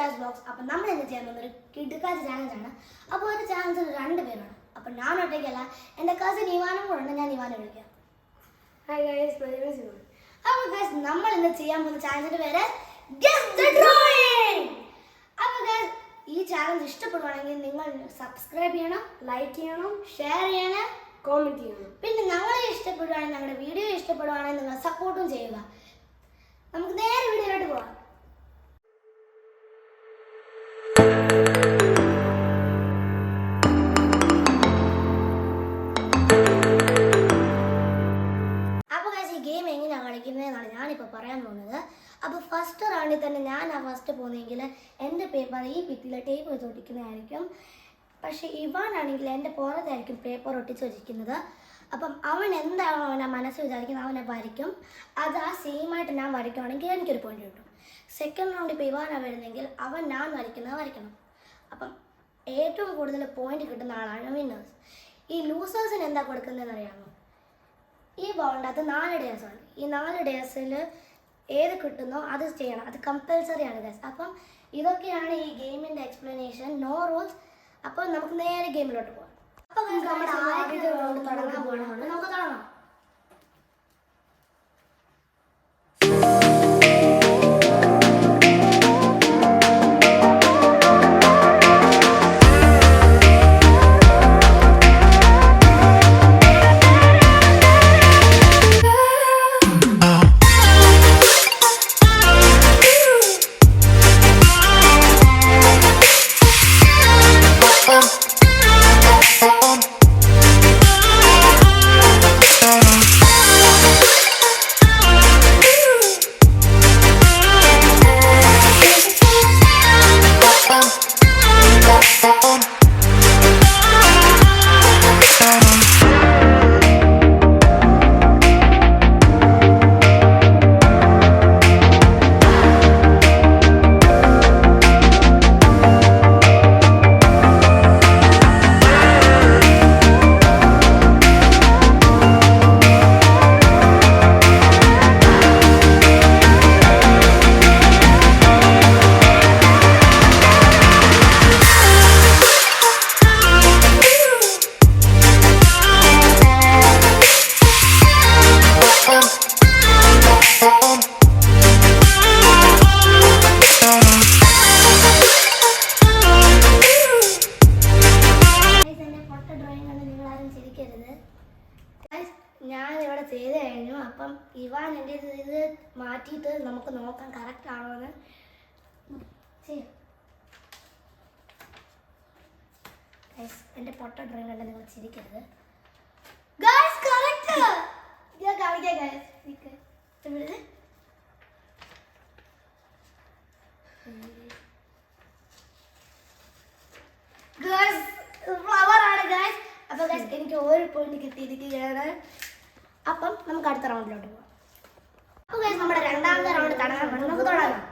Shaz blogs. അപ്പം നമ്മൾ ഇന്ന് ചെയ്യാൻ പോകുന്ന ഒരു കിടുക്കാച്ച ചാലഞ്ചാണ്. അപ്പോൾ ഒരു ചാലഞ്ചിൽ 2 പേരാണ്. അപ്പം ഞാൻ ഒറ്റയ്ക്കല്ല, എൻ്റെ കസിൻ ഇവാനും കൂടെ ഉണ്ട്. ഞാൻ ഇവാനെ വിളിക്കാം. Hi guys, my name is Ivan. അപ്പോൾ ഗൈസ്, നമ്മൾ ഇന്ന് ചെയ്യാൻ പോകുന്ന ചാലഞ്ചിന്റെ പേര് ഗെസ് ദ ഡ്രോയിങ്. അപ്പോൾ ഗൈസ്, ഈ ചാലഞ്ച് ഇഷ്ടപ്പെടുവാണെങ്കിൽ നിങ്ങൾ സബ്സ്ക്രൈബ് ചെയ്യണം, ലൈക്ക് ചെയ്യണം, ഷെയർ ചെയ്യണം, കോമെന്റ് ചെയ്യണം. പിന്നെ ഞങ്ങളെ ഇഷ്ടപ്പെടുവാണെങ്കിൽ, ഞങ്ങളുടെ വീഡിയോ ഇഷ്ടപ്പെടുവാണെങ്കിൽ നിങ്ങൾ സപ്പോർട്ടും ചെയ്യുക. നമുക്ക് നേരെ വീഡിയോയിലോട്ട് പോകാം. കളിക്കുന്നതെന്നാണ് ഞാനിപ്പോൾ പറയാൻ പോകുന്നത്. അപ്പോൾ ഫസ്റ്റ് റൗണ്ടിൽ തന്നെ ഞാനാണ് ഫസ്റ്റ് പോകുന്നതെങ്കിൽ എൻ്റെ പേപ്പർ ഈ ഭിത്തിയിൽ ടേപ്പ് വെച്ച് ഒട്ടിക്കുന്നതായിരിക്കും. പക്ഷേ ഇവാനാണെങ്കിൽ എൻ്റെ പുറത്തായിരിക്കും പേപ്പർ ഒട്ടിച്ച് വെച്ചിരിക്കുന്നത്. അപ്പം അവൻ എന്താണോ അവനെ മനസ്സിൽ വിചാരിക്കുന്നത് അവനെ വരയ്ക്കും. അത് ആ സെയിമായിട്ട് ഞാൻ വരയ്ക്കുകയാണെങ്കിൽ എനിക്കൊരു പോയിന്റ് കിട്ടും. സെക്കൻഡ് റൗണ്ടിൽ ഇപ്പോൾ ഇവാനാണ് വരുന്നതെങ്കിൽ അവൻ ഞാൻ വരയ്ക്കുന്നത് വരയ്ക്കണം. അപ്പം ഏറ്റവും കൂടുതൽ പോയിന്റ് കിട്ടുന്ന ആളാണ് വിന്നേഴ്സ്. ഈ ലൂസേഴ്സിന് എന്താ കൊടുക്കുന്നതെന്ന് അറിയാമോ? ഈ ബോളിൻ്റെ അകത്ത് 4 ഡേയ്സ് ഉണ്ട്. ഈ 4 ഡേയ്സിൽ ഏത് കിട്ടുന്നോ അത് ചെയ്യണം. അത് കമ്പൽസറി ആണ് ഗൈസ്. അപ്പം ഇതൊക്കെയാണ് ഈ ഗെയിമിൻ്റെ എക്സ്പ്ലനേഷൻ. No rules. അപ്പോൾ നമുക്ക് നേരെ ഗെയിമിലോട്ട് പോകാം. അപ്പോൾ നമ്മുടെ ആദ്യത്തെ റൗണ്ട് തുടങ്ങാൻ പോകണമെന്ന് നമുക്ക് തുടങ്ങാം. ഞാനിവിടെ ചെയ്ത് കഴിഞ്ഞു. അപ്പം ഇവാൻ എൻ്റെ ഇത് മാറ്റിയിട്ട് നമുക്ക് നോക്കാം കറക്റ്റ് ആണോ എന്ന്. ചെയ്യാം. എൻ്റെ പൊട്ട ഡ്രോയിങ് കണ്ട് നിങ്ങൾ ചിരിക്കരുത്. Guys correct. ഞാൻ കാണിക്കാം ഗൈസ്. ഗൈസ് ഫ്ലവർ ആണ് ഗൈസ്. അപ്പോൾ ഗൈസ് എനിക്ക് ഒരു പോയിന്റ് കിട്ടിയിരിക്കുകയാണ്. അപ്പം നമുക്ക് അടുത്ത റൗണ്ടിലോട്ട് പോകാം. അപ്പോൾ ഗൈസ് നമ്മുടെ രണ്ടാമത്തെ റൗണ്ട് തുടങ്ങാൻ വേണ്ടി നമുക്ക് തുടങ്ങാം.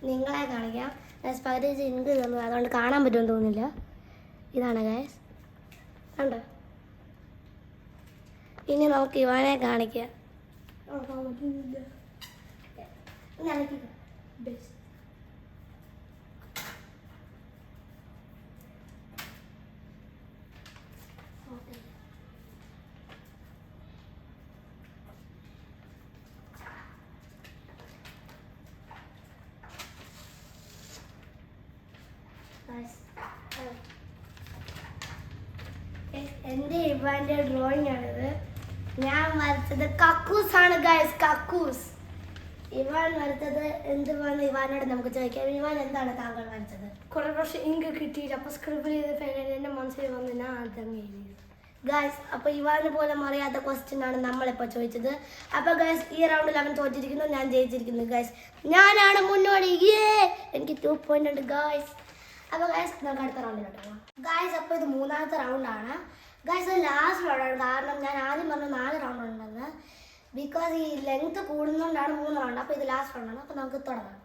നിങ്ങളെ കാണിക്കാം. ഗൈസ് പകുതി ഇങ്ക് തന്നു, അതുകൊണ്ട് കാണാൻ പറ്റുമെന്ന് തോന്നുന്നില്ല. ഇതാണ് ഗൈസ്, കണ്ടോ? ഇനി നമുക്ക് ഇവാനെ കാണിക്കാം. എൻ്റെ ഇവാൻ്റെ ഡ്രോയിങ് ആണിത്. ഞാൻ വരച്ചത് കക്കൂസ് ആണ് ഗൈസ്, കക്കൂസ്. ഇവാൻ വരച്ചത് എന്തുവാന്ന് ഇവാനോട് നമുക്ക് ചോദിക്കാം. ഇവാൻ, എന്താണ് താങ്കൾ വരച്ചത്? കുറെ പ്രാവശ്യം ഇങ്ക് കിട്ടിയിട്ട് അപ്പോൾ സ്ക്രിബിൾ ചെയ്തപ്പോൾ എൻ്റെ മനസ്സിൽ വന്ന് ഞാൻ അതങ്ങ് എഴുതിയത്. ഗൈസ്, അപ്പോൾ ഇവാന് പോലും അറിയാത്ത ക്വസ്റ്റ്യൻ ആണ് നമ്മളിപ്പോൾ ചോദിച്ചത്. അപ്പോൾ ഗൈസ്, ഈ റൗണ്ടിൽ അവൻ തോറ്റിരിക്കുന്നു, ഞാൻ ജയിച്ചിരിക്കുന്നു. ഗൈസ്, ഞാനാണ് മുന്നോടി. എനിക്ക് 2 പോയിന്റ് ഉണ്ട് ഗൈസ്. അപ്പോൾ ഗൈസ്, നമുക്ക് അടുത്ത റൗണ്ടിലോട്ട് പോകാം. ഗൈസ്, അപ്പോൾ ഇത് 3ാമത്തെ റൗണ്ടാണ്. ഗൈസ്, ഇത് ലാസ്റ്റ് റൗണ്ടാണ്. കാരണം ഞാൻ ആദ്യം പറഞ്ഞു 4 റൗണ്ട് ഉണ്ടെന്ന്. ബിക്കോസ് ഈ ലെങ്ത് കൂടുന്നതുകൊണ്ടാണ് 3 റൗണ്ട്. അപ്പോൾ ഇത് ലാസ്റ്റ് റൗണ്ടാണ്. അപ്പോൾ നമുക്ക് തുടങ്ങാം.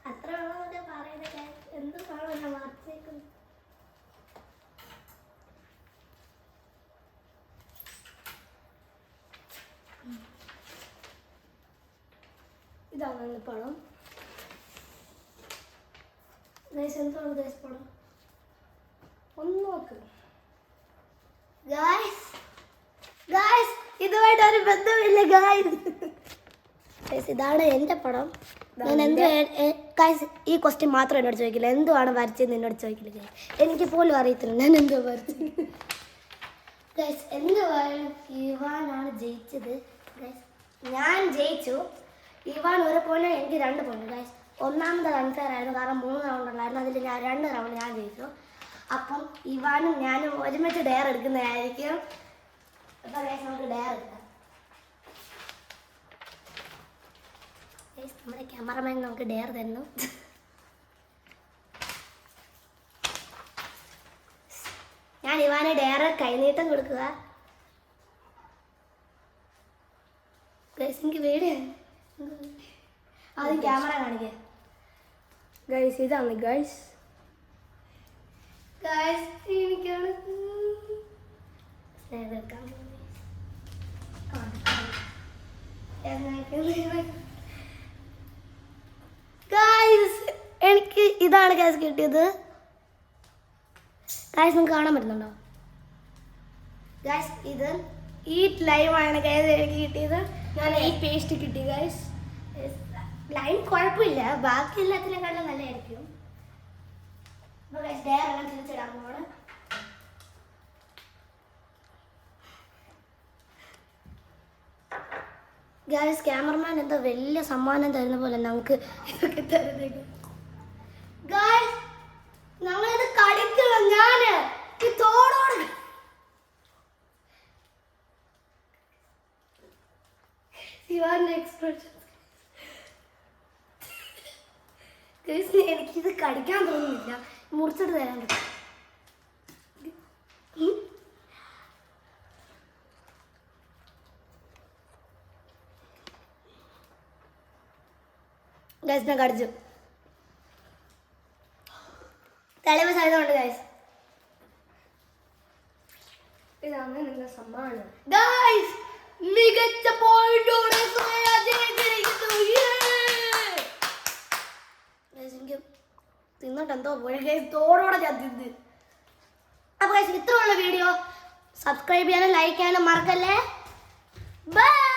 അത്ര ഉള്ളതൊക്കെ പറയുന്നത് എന്ത് കാണും ഞാൻ വാർത്തയ്ക്കുന്നു. ഇതാണ് പടം. എന്താണ് ഗൈസ് പടം? ഒന്ന് നോക്ക് ഗൈസ്. ഗൈസ്, ഇതുമായിട്ട് ഒരു ബന്ധമില്ല ഗൈസ്. ഇതാണ് എൻ്റെ പടം. ഞാൻ എന്ത് ഗൈസ്, ഈ ക്വസ്റ്റ്യൻ മാത്രം എന്നോട് ചോദിക്കില്ല. എന്തുവാണ് വരച്ചതെന്ന് എന്നോട് ചോദിക്കില്ല ഗൈസ്. എനിക്ക് പോലും അറിയത്തില്ല ഞാൻ എന്തോ വരച്ചത് ഗൈസ്. എന്തുവായാലും ഇവാനാണ് ജയിച്ചത് ഗൈസ്. ഞാൻ ജയിച്ചു. ഇവാൻ 1 പോയിന്റ്, എനിക്ക് 2 പോയിന്റ് ഗൈസ്. ഒന്നാമത് അൺഫെയർ ആയിരുന്നു, കാരണം 3 റൗണ്ട് ഉണ്ടായിരുന്നു. അതിൽ ഞാൻ 2 റൗണ്ട് ഞാൻ ജയിച്ചു. അപ്പം ഇവാനും ഞാനും ഒരുമിച്ച് ഡെയർ എടുക്കുന്നതായിരിക്കും. അപ്പം ഗൈസ്, നമുക്ക് ഡെയർ എടുക്കാം. നമ്മുടെ ക്യാമറമാൻ നമുക്ക് ഡെയർ തരുന്നു. ഞാൻ ഇവാന് ഡെയർ കൈനീട്ടം കൊടുക്കുക. എനിക്ക് പേടിയാണ്. ആദ്യം ക്യാമറ കാണിക്കുക ഗൈസ്. ഇതാണ് ഗൈസ്. ഗൈസ്, എനിക്കാണ് സ്നേഹിതർക്കാൻ ഗൈസ്. എനിക്ക് ഇതാണ് ഗൈസ് കിട്ടിയത്. ഗൈസ്, നിങ്ങൾക്ക് കാണാൻ പറ്റുന്നുണ്ടോ ഗൈസ്? ഇത് ഈ ലൈവാണ് ഗൈസ് എനിക്ക് കിട്ടിയത്. ഞാൻ ഈ പേസ്റ്റ് കിട്ടി ഗൈസ്. ലൈൻ കുഴപ്പമില്ല, ബാക്കി എല്ലാത്തിനെക്കാളും നല്ലതായിരിക്കും. അപ്പോൾ ഗൈസ് ഡയറെല്ലാം തിരിച്ചിടാൻ പോവാണ്. ഗൈസ് ക്യാമറമാൻ എന്താ വലിയ സമ്മാനം തരുന്ന പോലെ നമുക്ക് ഇതൊക്കെ തരുന്നത്. ഗൈസ് ഞങ്ങളിത് കളിക്കണം. ഞാൻ ഈ തോടോട് ശിവാന്റെ എക്സ്പ്രഷൻ. എനിക്കിത് കടിക്കാൻ തോന്നുന്നില്ല, മുറിച്ചിട്ട് തരാൻ പറ്റും. ഗൈസ് ഞാൻ കടിച്ചു. തെളിവ് സാധ്യതയുണ്ട് ഗൈസ്. ഇതാണ് നിങ്ങളുടെ സമ്മാനം. ഗൈസ് മികച്ച പോയിന്റോടെ എനിക്ക് തിന്നോട്ട് എന്തോ പോയി ഗൈസ്, തോടോടെ ഞാൻ തിന്ന്. അപ്പോൾ ഗൈസ് ഇത്രയുള്ള വീഡിയോ സബ്സ്ക്രൈബ് ചെയ്യാനും ലൈക്ക് ചെയ്യാനും മറക്കല്ലേ. ബൈ.